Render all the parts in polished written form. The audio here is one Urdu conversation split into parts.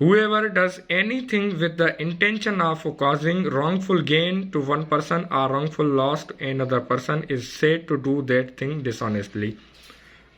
Whoever does anything with the intention of causing wrongful gain to one person or wrongful loss to another person is said to do that thing dishonestly।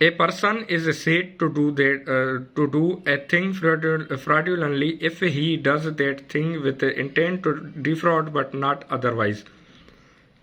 A person is said to do a thing fraudulently if he does that thing with the intent to defraud but not otherwise।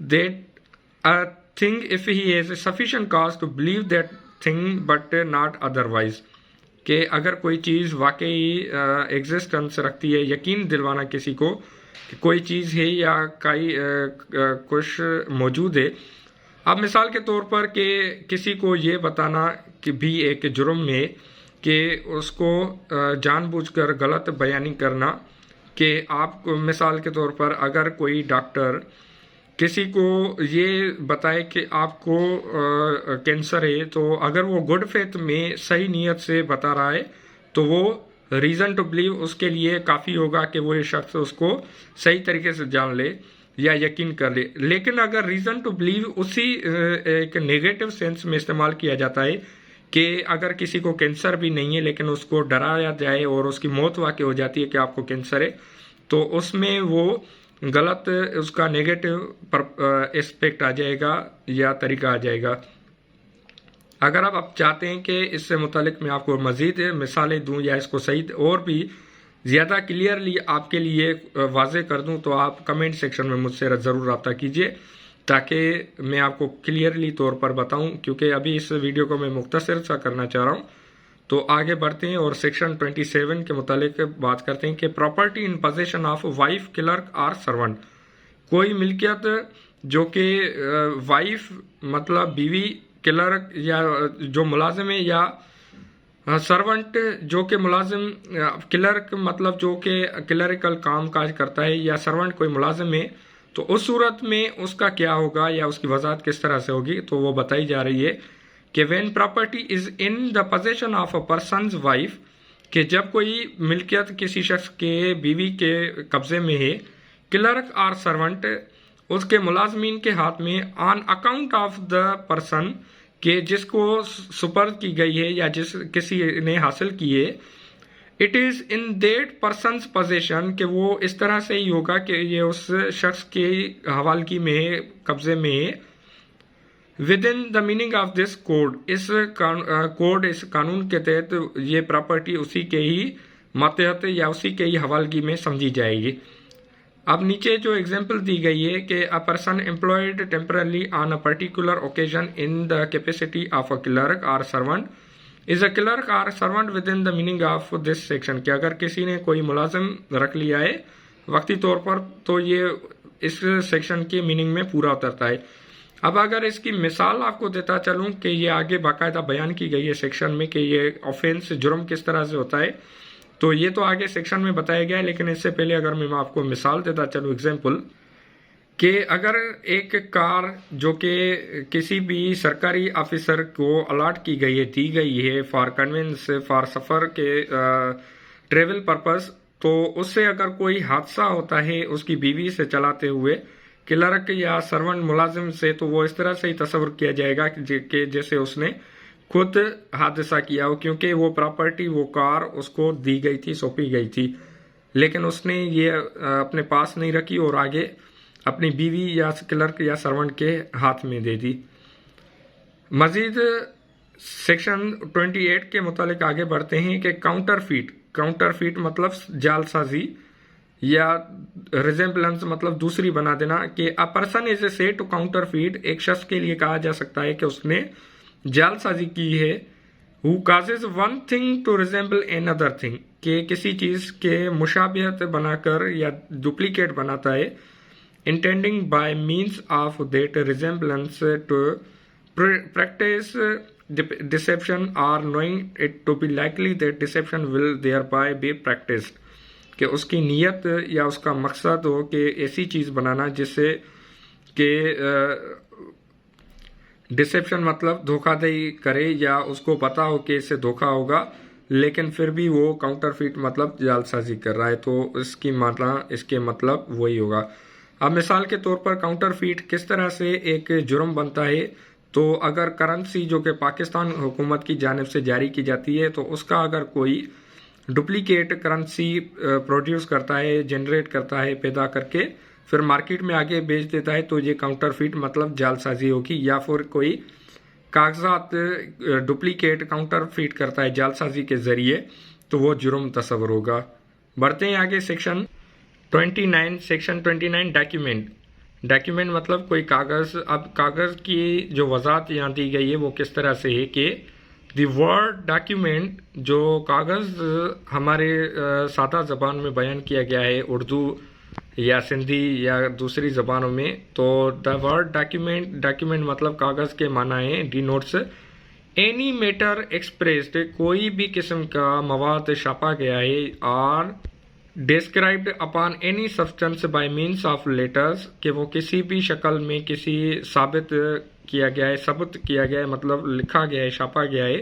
that a thing if he has a sufficient cause to believe that thing but not otherwise, کہ اگر کوئی چیز واقعی ایگزسٹنس رکھتی ہے، یقین دلوانا کسی کو کہ کوئی چیز ہے یا کچھ موجود ہے. اب مثال کے طور پر کہ کسی کو یہ بتانا کہ بھی ایک جرم میں کہ اس کو جان بوجھ کر غلط بیانی کرنا، کہ آپ کو مثال کے طور پر اگر کوئی ڈاکٹر کسی کو یہ بتائے کہ آپ کو کینسر ہے، تو اگر وہ گڈ فیتھ میں صحیح نیت سے بتا رہا ہے تو وہ ریزن ٹو بلیو اس کے لیے کافی ہوگا کہ وہ شخص اس کو صحیح طریقے سے جان لے یا یقین کر لے. لیکن اگر ریزن ٹو بلیو اسی ایک نیگیٹو سینس میں استعمال کیا جاتا ہے کہ اگر کسی کو کینسر بھی نہیں ہے لیکن اس کو ڈرایا جائے اور اس کی موت واقع ہو جاتی ہے کہ آپ کو کینسر ہے، تو اس میں وہ غلط اس کا نیگیٹو اسپیکٹ آ جائے گا یا طریقہ آ جائے گا. اگر آپ چاہتے ہیں کہ اس سے متعلق میں آپ کو مزید مثالیں دوں یا اس کو صحیح اور بھی زیادہ کلیئرلی آپ کے لیے واضح کر دوں، تو آپ کمنٹ سیکشن میں مجھ سے ضرور رابطہ کیجیے تاکہ میں آپ کو کلیئرلی طور پر بتاؤں، کیونکہ ابھی اس ویڈیو کو میں مختصر سا کرنا چاہ رہا ہوں. تو آگے بڑھتے ہیں اور سیکشن 27 کے متعلق بات کرتے ہیں کہ property in position of wife clerk اور سرونٹ، کوئی ملکیت جو کہ وائف مطلب بیوی، کلرک یا جو ملازم ہے، یا سرونٹ جو کہ ملازم، کلرک مطلب جو کہ کلریکل کام کاج کرتا ہے، یا سرونٹ کوئی ملازم ہے، تو اس صورت میں اس کا کیا ہوگا یا اس کی وضاحت کس طرح سے ہوگی. تو وہ بتائی جا رہی ہے کہ when property is in the position of a person's wife, کہ جب کوئی ملکیت کسی شخص کے بیوی کے قبضے میں ہے، کلرک اور سرونٹ اس کے ملازمین کے ہاتھ میں، on account of the person کہ جس کو سپرد کی گئی ہے یا جس کسی نے حاصل کی ہے، it is in that person's position, کہ وہ اس طرح سے ہی ہوگا کہ یہ اس شخص کے حوالگی میں ہے، قبضے میں ہے. Within the meaning of this code, اس قانون کے تحت یہ پراپرٹی اسی کے ہی ماتحت یا اسی کے ہی حوالگی میں سمجھی جائے گی. اب نیچے جو ایگزامپل دی گئی ہے کہ a person employed temporarily on a particular occasion in the capacity of a clerk or servant is a clerk or servant within the meaning of this section، کہ اگر کسی نے کوئی ملازم رکھ لیا ہے وقتی طور پر تو یہ اس سیکشن کے میننگ میں پورا اترتا ہے. اب اگر اس کی مثال آپ کو دیتا چلوں کہ یہ آگے باقاعدہ بیان کی گئی ہے سیکشن میں کہ یہ آفینس جرم کس طرح سے ہوتا ہے، تو یہ تو آگے سیکشن میں بتایا گیا ہے. لیکن اس سے پہلے اگر میں آپ کو مثال دیتا چلوں، ایگزامپل، کہ اگر ایک کار جو کہ کسی بھی سرکاری آفیسر کو الاٹ کی گئی ہے، دی گئی ہے فار کنوینس، فار سفر کے ٹریول پرپز، تو اس سے اگر کوئی حادثہ ہوتا ہے اس کی بیوی سے چلاتے ہوئے، کلرک یا سرونٹ ملازم سے، تو وہ اس طرح سے ہی تصور کیا جائے گا کہ جیسے اس نے خود حادثہ کیا ہو، کیونکہ وہ پراپرٹی، وہ کار اس کو دی گئی تھی، سونپی گئی تھی، لیکن اس نے یہ اپنے پاس نہیں رکھی اور آگے اپنی بیوی یا کلرک یا سرونٹ کے ہاتھ میں دے دی. مزید سیکشن 28 کے متعلق آگے بڑھتے ہیں کہ کاؤنٹر فیٹ مطلب جعل سازی یا ریزمبلنس مطلب دوسری بنا دینا، کہ a person is said to counterfeit، ایک شخص کے لیے کہا جا سکتا ہے کہ اس نے جعل سازی کی ہے. who causes one thing to resemble another thing، کہ کسی چیز کے مشابہت بنا کر یا ڈپلیکیٹ بناتا ہے. intending by means of that resemblance to practice deception or knowing it to be likely that deception will thereby be practiced، کہ اس کی نیت یا اس کا مقصد ہو کہ ایسی چیز بنانا جس سے کہ ڈسیپشن مطلب دھوکہ دہی کرے یا اس کو پتا ہو کہ اس سے دھوکہ ہوگا، لیکن پھر بھی وہ کاؤنٹر فیٹ مطلب جعل سازی کر رہا ہے، تو اس کی اس کے مطلب وہی ہوگا. اب مثال کے طور پر کاؤنٹر فیٹ کس طرح سے ایک جرم بنتا ہے، تو اگر کرنسی جو کہ پاکستان حکومت کی جانب سے جاری کی جاتی ہے، تو اس کا اگر کوئی ڈپلیکیٹ کرنسی پروڈیوس کرتا ہے، جنریٹ کرتا ہے، پیدا کر کے پھر مارکیٹ میں آگے بیچ دیتا ہے، تو یہ کاؤنٹر فیٹ مطلب جعل سازی ہوگی. یا پھر کوئی کاغذات ڈپلیکیٹ کاؤنٹر فیٹ کرتا ہے جعل سازی کے ذریعے، تو وہ جرم تصور ہوگا. بڑھتے ہیں آگے سیکشن 29 ڈاکیومنٹ، ڈاکیومنٹ مطلب کوئی کاغذ. اب کاغذ کی جو وضاحت یہاں دی گئی ہے وہ کس طرح سے ہے کہ دی ورڈ ڈاکیومنٹ جو کاغذ ہمارے سادہ زبان میں بیان کیا گیا ہے اردو یا سندھی یا دوسری زبانوں میں, تو دا ورڈ ڈاکیومنٹ مطلب کاغذ کے معنی ہیں denotes any matter expressed کوئی بھی قسم کا مواد چھاپا گیا ہے اور described upon any substance by means of letters کہ وہ کسی بھی شکل میں کسی ثابت کیا گیا ہے مطلب لکھا گیا ہے چھاپا گیا ہے,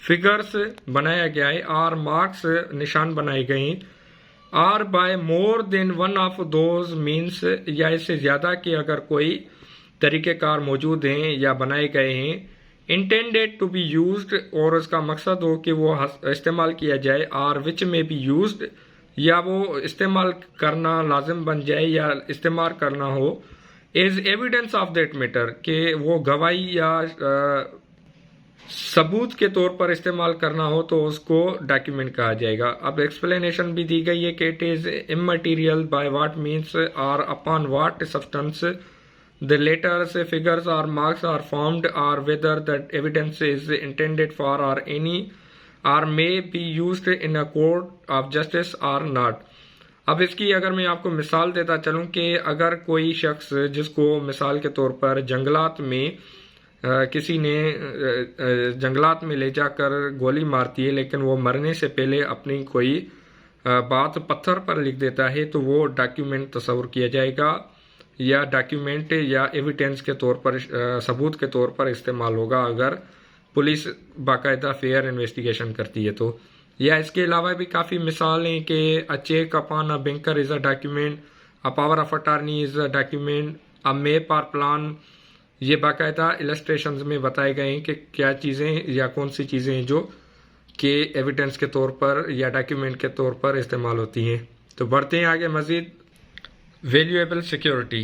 فگرز بنایا گیا ہے اور مارکس نشان بنائے گئے ہیں, اور by more than one of those means یا اس سے زیادہ کہ اگر کوئی طریقہ کار موجود ہیں یا بنائے گئے ہیں, انٹینڈیڈ ٹو بی یوزڈ اور اس کا مقصد ہو کہ وہ استعمال کیا جائے, اور وچ میں بی یوزڈ یا وہ استعمال کرنا لازم بن جائے یا استعمال کرنا ہو, as evidence of that matter کہ وہ گواہی یا ثبوت کے طور پر استعمال کرنا ہو تو اس کو ڈاکیومنٹ کہا جائے گا. اب ایکسپلینیشن بھی دی گئی ہے کہ it is immaterial by what means or upon what substance the letters, figures or marks are formed, or whether the evidence is intended for or any or may be used in a court of justice or not. اب اس کی اگر میں آپ کو مثال دیتا چلوں کہ اگر کوئی شخص جس کو مثال کے طور پر جنگلات میں کسی نے جنگلات میں لے جا کر گولی مارتی ہے لیکن وہ مرنے سے پہلے اپنی کوئی بات پتھر پر لکھ دیتا ہے تو وہ ڈاکیومنٹ تصور کیا جائے گا یا ڈاکیومنٹ یا ایویڈنس کے طور پر ثبوت کے طور پر استعمال ہوگا اگر پولیس باقاعدہ فیئر انویسٹیگیشن کرتی ہے تو. یا اس کے علاوہ بھی کافی مثال ہیں کہ a cheque upon a banker is a document, a power of attorney is a document, a map or plan. یہ باقاعدہ السٹریشنز میں بتائے گئے ہیں کہ کیا چیزیں یا کون سی چیزیں ہیں جو کہ ایویڈنس کے طور پر یا ڈاکیومنٹ کے طور پر استعمال ہوتی ہیں. تو بڑھتے ہیں آگے مزید. ویلیویبل سیکیورٹی,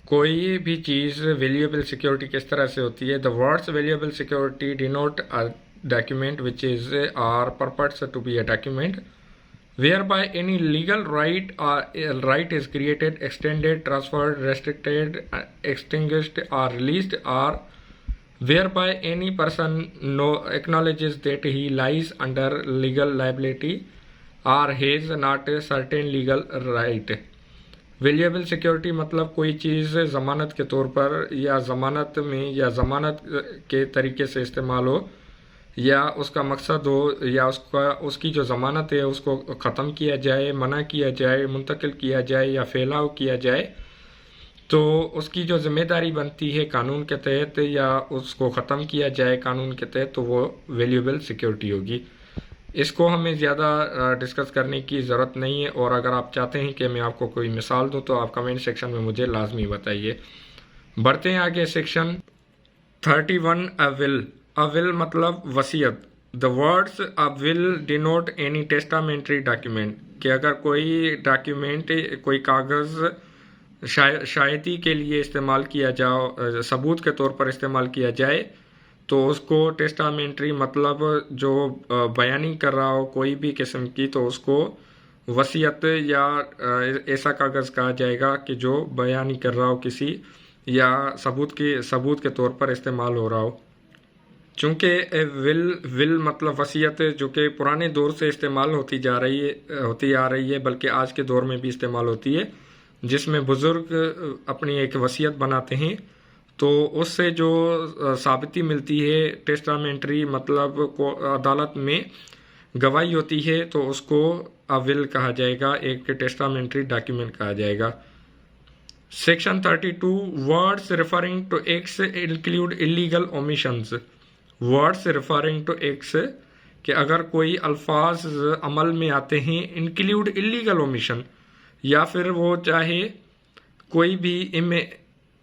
کوئی بھی چیز ویلیویبل سیکیورٹی کس طرح سے ہوتی ہے. The words valuable security denote a document which is or purports to be a document whereby any legal right is created, extended, transferred, restricted, extinguished or released, or whereby any person acknowledges that he lies under legal liability or has not certain legal right. Valuable security مطلب کوئی چیز ضمانت کے طور پر یا ضمانت میں یا ضمانت کے طریقے سے استعمال ہو یا اس کا مقصد ہو یا اس کی جو ضمانت ہے اس کو ختم کیا جائے, منع کیا جائے, منتقل کیا جائے یا پھیلاؤ کیا جائے, تو اس کی جو ذمہ داری بنتی ہے قانون کے تحت یا اس کو ختم کیا جائے قانون کے تحت تو وہ ویلیویبل سیکیورٹی ہوگی. اس کو ہمیں زیادہ ڈسکس کرنے کی ضرورت نہیں ہے, اور اگر آپ چاہتے ہیں کہ میں آپ کو کوئی مثال دوں تو آپ کمنٹ سیکشن میں مجھے لازمی بتائیے. بڑھتے ہیں آگے سیکشن 31. اے ول مطلب وصیت. The words a will denote any testamentary document کہ اگر کوئی ڈاکیومنٹ کوئی کاغذ شاہدی کے لیے استعمال کیا جائے, ثبوت کے طور پر استعمال کیا جائے تو اس کو ٹیسٹامنٹری مطلب جو بیانی کر رہا ہو کوئی بھی قسم کی تو اس کو وصیت یا ایسا کاغذ کہا جائے گا کہ جو بیانی کر رہا ہو کسی یا ثبوت کے طور پر استعمال ہو رہا ہو. چونکہ ول مطلب وصیت جو کہ پرانے دور سے استعمال ہوتی آ رہی ہے بلکہ آج کے دور میں بھی استعمال ہوتی ہے, جس میں بزرگ اپنی ایک وصیت بناتے ہیں تو اس سے جو ثابتی ملتی ہے ٹیسٹامنٹری مطلب کو عدالت میں گواہی ہوتی ہے تو اس کو ول کہا جائے گا, ایک ٹیسٹامنٹری ڈاکیومنٹ کہا جائے گا. Section 32. Words referring to acts include illegal omissions. Words referring to acts کہ اگر کوئی الفاظ عمل میں آتے ہیں انکلیوڈ ایلیگل اومیشن یا پھر وہ چاہے کوئی بھی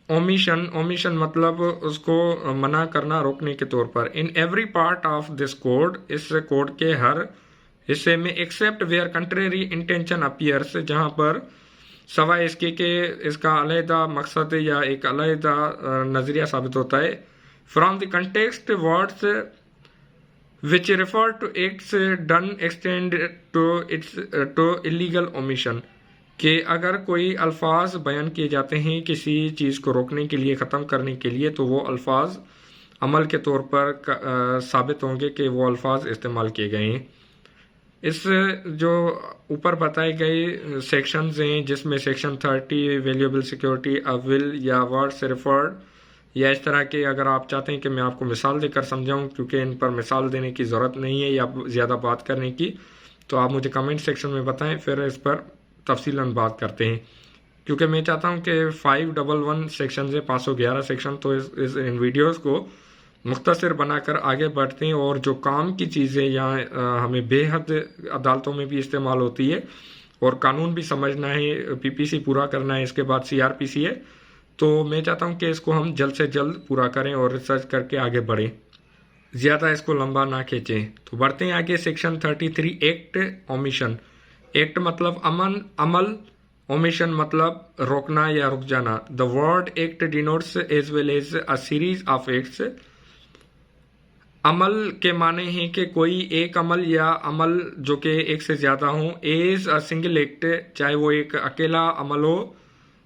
اومیشن مطلب اس کو منع کرنا روکنے کے طور پر. In every part of this code, اس کوڈ کے ہر حصے میں, except where contrary intention appears, جہاں پر سوائے اس کے کہ اس کا علیحدہ مقصد یا ایک علیحدہ نظریہ ثابت ہوتا ہے. From the context words which refer to acts done extend to illegal omission. کہ اگر کوئی الفاظ بیان کیے جاتے ہیں کسی چیز کو روکنے کے لیے، ختم کرنے کے لیے، تو وہ الفاظ عمل کے طور پر ثابت ہوں گے کہ وہ الفاظ استعمال کیے گئے ہیں۔ اس جو اوپر بتائے گئے سیکشنز ہیں، جس میں سیکشن 30 ویلیوبل سیکیورٹی ول یا ورڈ سے ریفرڈ، یا اس طرح کے اگر آپ چاہتے ہیں کہ میں آپ کو مثال دے کر سمجھاؤں، کیونکہ ان پر مثال دینے کی ضرورت نہیں ہے یا زیادہ بات کرنے کی، تو آپ مجھے کمنٹ سیکشن میں بتائیں، پھر اس پر تفصیلاً بات کرتے ہیں، کیونکہ میں چاہتا ہوں کہ 511 سیکشنز ہیں، 511 سیکشن، تو ان ویڈیوز کو مختصر بنا کر آگے بڑھتے ہیں، اور جو کام کی چیزیں یہاں ہمیں بے حد عدالتوں میں بھی استعمال ہوتی ہے، اور قانون بھی سمجھنا ہے، پی پی سی پورا کرنا ہے، اس کے بعد سی آر پی سی ہے، تو میں چاہتا ہوں کہ اس کو ہم جلد سے جلد پورا کریں اور ریسرچ کر کے آگے بڑھیں، زیادہ اس کو لمبا نہ کھینچیں۔ تو بڑھتے ہیں آگے، سیکشن 33 ایکٹ اومیشن۔ ایکٹ مطلب عمل، اومیشن مطلب روکنا یا رک جانا۔ The word act denotes as well as a series of acts. عمل کے معنی ہیں کہ کوئی ایک عمل یا عمل جو کہ ایک سے زیادہ ہوں، ایز اے سنگل ایکٹ، چاہے وہ ایک اکیلا عمل ہو۔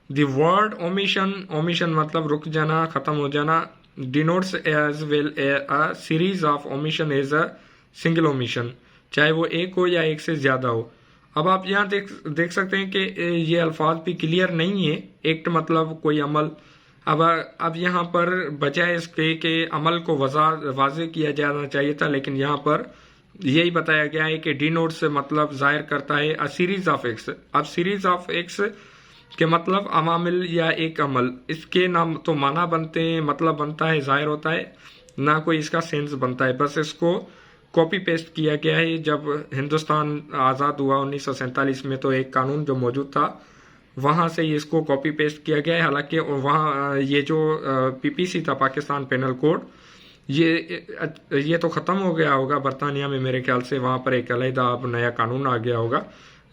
دی ورڈ اومیشن مطلب رک جانا، ختم ہو جانا، denotes as well a series of omission as a single omission, چاہے وہ ایک ہو یا ایک سے زیادہ ہو۔ اب آپ یہاں دیکھ سکتے ہیں کہ یہ الفاظ بھی کلیئر نہیں ہے۔ ایکٹ مطلب کوئی عمل، اب یہاں پر بجائے اس کے کہ عمل کو واضح کیا جانا چاہیے تھا، لیکن یہاں پر یہی بتایا گیا ہے کہ ڈینوٹ سے مطلب ظاہر کرتا ہے a series of acts۔ اب سیریز آف ایکٹس کے مطلب عوامل یا ایک عمل، اس کے نہ تو معنی بنتے ہیں، مطلب بنتا ہے، ظاہر ہوتا ہے، نہ کوئی اس کا سینس بنتا ہے، بس اس کو کاپی پیسٹ کیا گیا ہے۔ جب ہندوستان آزاد ہوا 1947 میں، تو ایک قانون جو موجود تھا وہاں سے اس کو کاپی پیسٹ کیا گیا ہے، حالانکہ وہاں یہ جو پی پی سی تھا، پاکستان پینل کوڈ، یہ تو ختم ہو گیا ہوگا برطانیہ میں، میرے خیال سے وہاں پر ایک علیحدہ اب نیا قانون آ گیا ہوگا،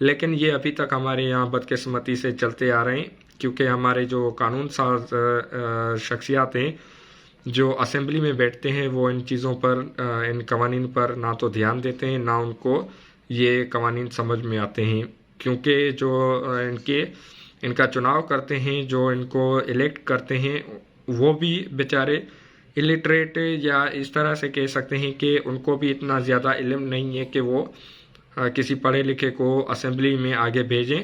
لیکن یہ ابھی تک ہمارے یہاں بدقسمتی سے چلتے آ رہے ہیں، کیونکہ ہمارے جو قانون ساز شخصیات ہیں جو اسمبلی میں بیٹھتے ہیں، وہ ان چیزوں پر، ان قوانین پر نہ تو دھیان دیتے ہیں، نہ ان کو یہ قوانین سمجھ میں آتے ہیں، کیونکہ جو ان کا چناؤ کرتے ہیں، جو ان کو الیکٹ کرتے ہیں، وہ بھی بیچارے الٹریٹ، یا اس طرح سے کہہ سکتے ہیں کہ ان کو بھی اتنا زیادہ علم نہیں ہے کہ وہ کسی پڑھے لکھے کو اسمبلی میں آگے بھیجیں۔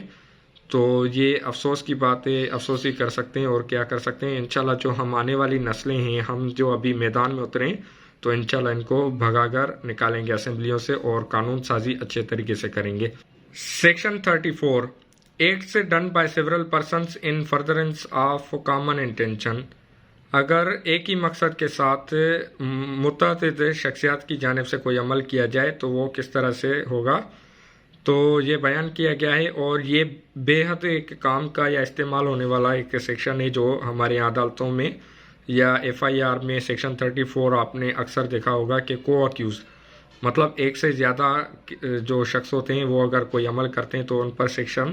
تو یہ افسوس کی بات ہے، افسوس ہی کر سکتے ہیں اور کیا کر سکتے ہیں۔ انشاءاللہ جو ہم آنے والی نسلیں ہیں، ہم جو ابھی میدان میں اتریں، تو انشاءاللہ ان کو بھگا کر نکالیں گے اسمبلیوں سے، اور قانون سازی اچھے طریقے سے کریں گے۔ Section 34 acts done by several persons in furtherance of common intention. اگر ایک ہی مقصد کے ساتھ متعدد شخصیات کی جانب سے کوئی عمل کیا جائے تو وہ کس طرح سے ہوگا، تو یہ بیان کیا گیا ہے، اور یہ بے حد ایک کام کا یا استعمال ہونے والا ایک سیکشن ہے، جو ہمارے عدالتوں میں یا ایف آئی آر میں سیکشن 34 آپ نے اکثر دیکھا ہوگا کہ کو اکیوز، مطلب ایک سے زیادہ جو شخص ہوتے ہیں، وہ اگر کوئی عمل کرتے ہیں تو ان پر سیکشن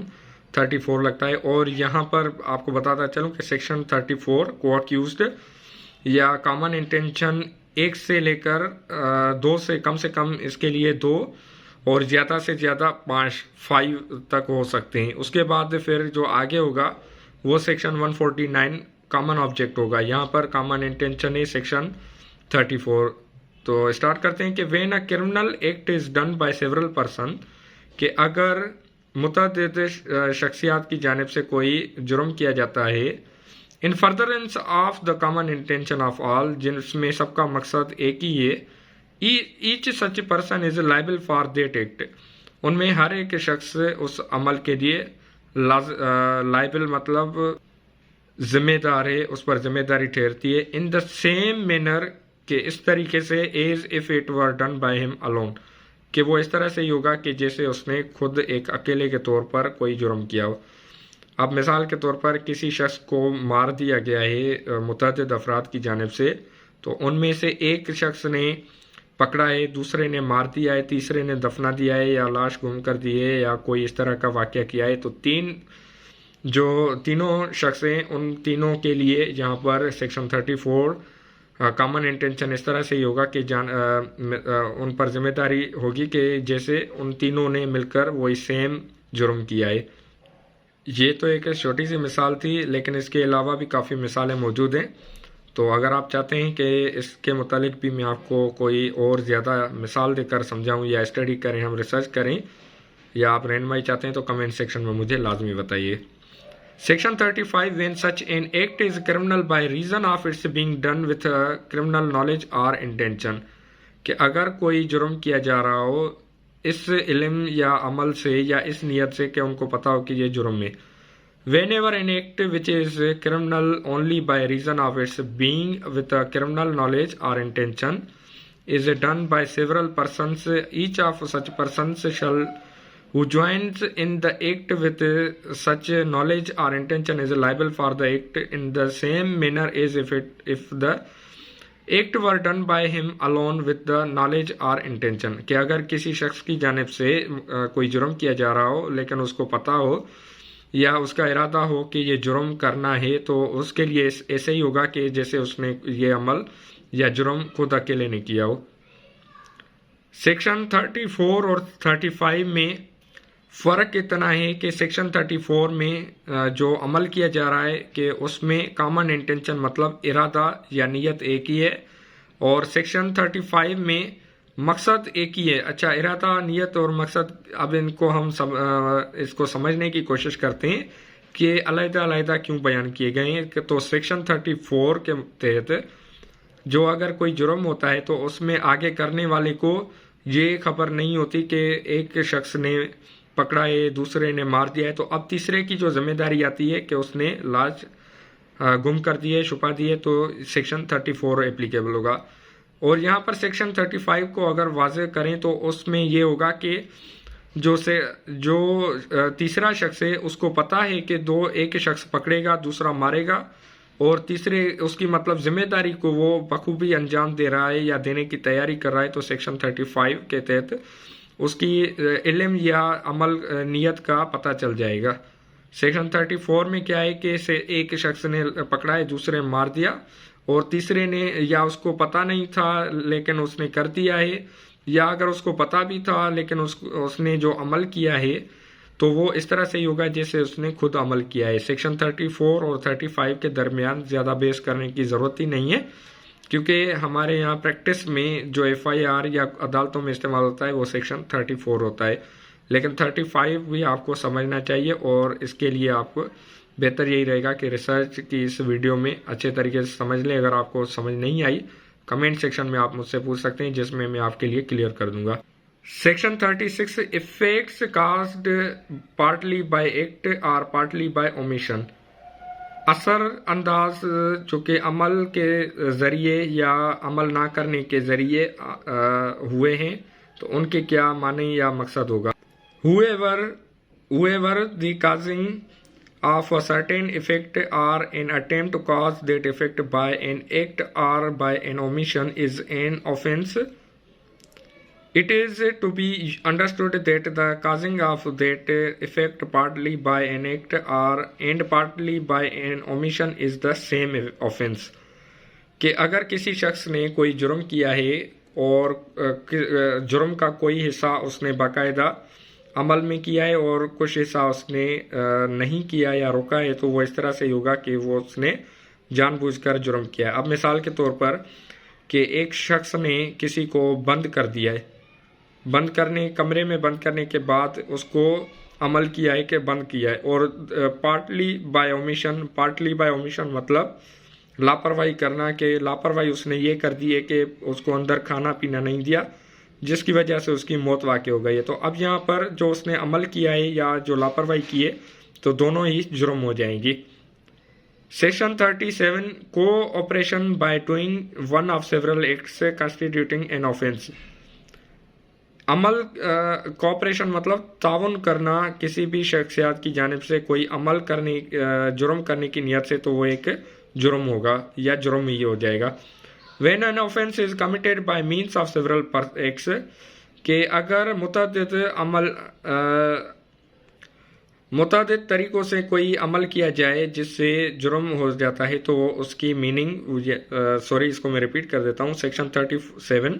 34 لگتا ہے۔ اور یہاں پر آپ کو بتاتا چلوں کہ سیکشن 34 کو اکیوزڈ یا کامن انٹینشن ایک سے لے کر 2 سے کم اس کے لیے 2 اور زیادہ سے زیادہ 5 تک ہو سکتے ہیں۔ اس کے بعد پھر جو آگے ہوگا وہ سیکشن 149 کامن آبجیکٹ ہوگا، یہاں پر کامن انٹینشن ہے سیکشن 34۔ تو اسٹارٹ کرتے ہیں کہ when a criminal act is done by several person, کہ اگر متعدد شخصیات کی جانب سے کوئی جرم کیا جاتا ہے، in furtherance of the common intention of all, جس میں سب کا مقصد ایک ہی ہے، each such person is liable for that act, ان میں ہر ایک شخص اس عمل کے لیے لائبل مطلب ذمہ دار ہے، اس پر ذمہ داری ٹھہرتی ہے، ان دا سیم مینر، کہ اس طریقے سے، as if it were done by ہم الون، کہ وہ اس طرح سے ہی ہوگا کہ جیسے اس نے خود ایک اکیلے کے طور پر کوئی جرم کیا ہو۔ اب مثال کے طور پر کسی شخص کو مار دیا گیا ہے متعدد افراد کی جانب سے، تو ان میں سے ایک شخص نے پکڑا ہے، دوسرے نے مار دیا ہے، تیسرے نے دفنا دیا ہے، یا لاش گم کر دی ہے، یا کوئی اس طرح کا واقعہ کیا ہے، تو تینوں شخص ہیں، ان تینوں کے لیے یہاں پر سیکشن 34 کامن انٹینشن اس طرح سے ہی ہوگا کہ ان پر ذمہ داری ہوگی کہ جیسے ان تینوں نے مل کر وہی سیم جرم کیا ہے۔ یہ تو ایک چھوٹی سی مثال تھی، لیکن اس کے علاوہ بھی کافی مثالیں موجود ہیں. تو اگر آپ چاہتے ہیں کہ اس کے متعلق بھی میں آپ کو کوئی اور زیادہ مثال دے کر سمجھاؤں یا اسٹڈی کریں، ہم ریسرچ کریں، یا آپ رہنمائی چاہتے ہیں تو کمنٹ سیکشن میں مجھے لازمی بتائیے. Section 35 when such an act is criminal by reason of its being done with criminal knowledge or intention. کہ اگر کوئی جرم کیا جا رہا ہو اس علم یا عمل سے یا اس نیت سے کہ ان کو پتا ہو کہ یہ جرم ہے. Whenever an act which is criminal only by reason of its being with a criminal knowledge or intention is done by several persons, each of such persons shall who joins in the act with such knowledge or intention is liable for the act in the same manner as if the act were done by him alone with the knowledge or intention. کہ اگر کسی شخص کی جانب سے کوئی جرم کیا جا رہا ہو لیکن اس کو پتا ہو یا اس کا ارادہ ہو کہ یہ جرم کرنا ہے، تو اس کے لیے ایسے ہی ہوگا کہ جیسے اس نے یہ عمل یا جرم خود اکیلے نے کیا ہو. سیکشن 34 اور 35 میں فرق اتنا ہے کہ سیکشن 34 میں جو عمل کیا جا رہا ہے کہ اس میں کامن انٹینشن مطلب ارادہ یا نیت ایک ہی ہے، اور سیکشن 35 میں مقصد ایک ہی ہے. اچھا، ارادہ، نیت اور مقصد، اب ان کو ہم اس کو سمجھنے کی کوشش کرتے ہیں کہ علیحدہ علیحدہ کیوں بیان کیے گئے ہیں. تو سیکشن 34 کے تحت جو اگر کوئی جرم ہوتا ہے تو اس میں آگے کرنے والے کو یہ خبر نہیں ہوتی کہ ایک شخص نے پکڑا ہے، دوسرے نے مار دیا ہے، تو اب تیسرے کی جو ذمہ داری آتی ہے کہ اس نے لاش گم کر دی ہے، چھپا دی ہے، تو سیکشن 34 اپلیکیبل ہوگا. اور یہاں پر سیکشن 35 کو اگر واضح کریں تو اس میں یہ ہوگا کہ جو تیسرا شخص ہے اس کو پتا ہے کہ ایک شخص پکڑے گا، دوسرا مارے گا، اور تیسرے اس کی مطلب ذمہ داری کو وہ بخوبی انجام دے رہا ہے یا دینے کی تیاری کر رہا ہے، تو سیکشن 35 کے تحت اس کی علم یا عمل نیت کا پتہ چل جائے گا. سیکشن 34 میں کیا ہے کہ ایک شخص نے پکڑا ہے، دوسرے مار دیا، اور تیسرے نے یا اس کو پتہ نہیں تھا لیکن اس نے کر دیا ہے، یا اگر اس کو پتہ بھی تھا لیکن اس نے جو عمل کیا ہے تو وہ اس طرح سے ہی ہوگا جیسے اس نے خود عمل کیا ہے. سیکشن 34 اور 35 کے درمیان زیادہ بحث کرنے کی ضرورت ہی نہیں ہے، کیونکہ ہمارے یہاں پریکٹس میں جو FIR یا عدالتوں میں استعمال ہوتا ہے وہ سیکشن 34 ہوتا ہے، لیکن 35 بھی آپ کو سمجھنا چاہیے. اور اس کے لیے آپ کو بہتر یہی رہے گا کہ ریسرچ کی اس ویڈیو میں اچھے طریقے سے سمجھ لیں. اگر آپ کو سمجھ نہیں آئی کمنٹ سیکشن میں آپ مجھ سے پوچھ سکتے ہیں، جس میں میں آپ کے لیے کلیئر کر دوں گا. Section 36 effects caused partly by act or partly by omission. اثر انداز جو کہ عمل کے ذریعے یا عمل نہ کرنے کے ذریعے ہوئے ہیں تو ان کے کیا معنی یا مقصد ہوگا. Whoever the causing of a certain effect or an attempt to cause that effect by an act or by an omission is an offense. It is to be understood that the causing of that effect partly by an act and partly by an omission is the same offense. کہ اگر کسی شخص نے کوئی جرم کیا ہے اور جرم کا کوئی حصہ اس نے باقاعدہ عمل میں کیا ہے اور کچھ حصہ اس نے نہیں کیا یا روکا ہے، تو وہ اس طرح سے ہوگا کہ وہ اس نے جان بوجھ کر جرم کیا ہے. اب مثال کے طور پر کہ ایک شخص نے کسی کو بند کر دیا ہے، کمرے میں بند کرنے کے بعد اس کو عمل کیا ہے کہ بند کیا ہے، اور پارٹلی بائی اومیشن مطلب لاپرواہی کرنا، کہ لاپرواہی اس نے یہ کر دی ہے کہ اس کو اندر کھانا پینا نہیں دیا، جس کی وجہ سے اس کی موت واقع ہو گئی ہے. تو اب یہاں پر جو اس نے عمل کیا ہے یا جو لاپرواہی کی ہے تو دونوں ہی جرم ہو جائیں گی. Section 37 cooperation by doing one of several acts constituting an offence. عمل کوآپریشن مطلب تعاون کرنا کسی بھی شخصیات کی جانب سے کوئی عمل کرنے جرم کرنے کی نیت سے، تو وہ ایک جرم ہوگا یا جرم ہی ہو جائے گا. When an offense is committed by means of several acts, کہ اگر متعدد طریقوں سے کوئی عمل کیا جائے جس سے جرم ہو جاتا ہے، تو اس کی میننگ اس کو میں ریپیٹ کر دیتا ہوں. سیکشن 37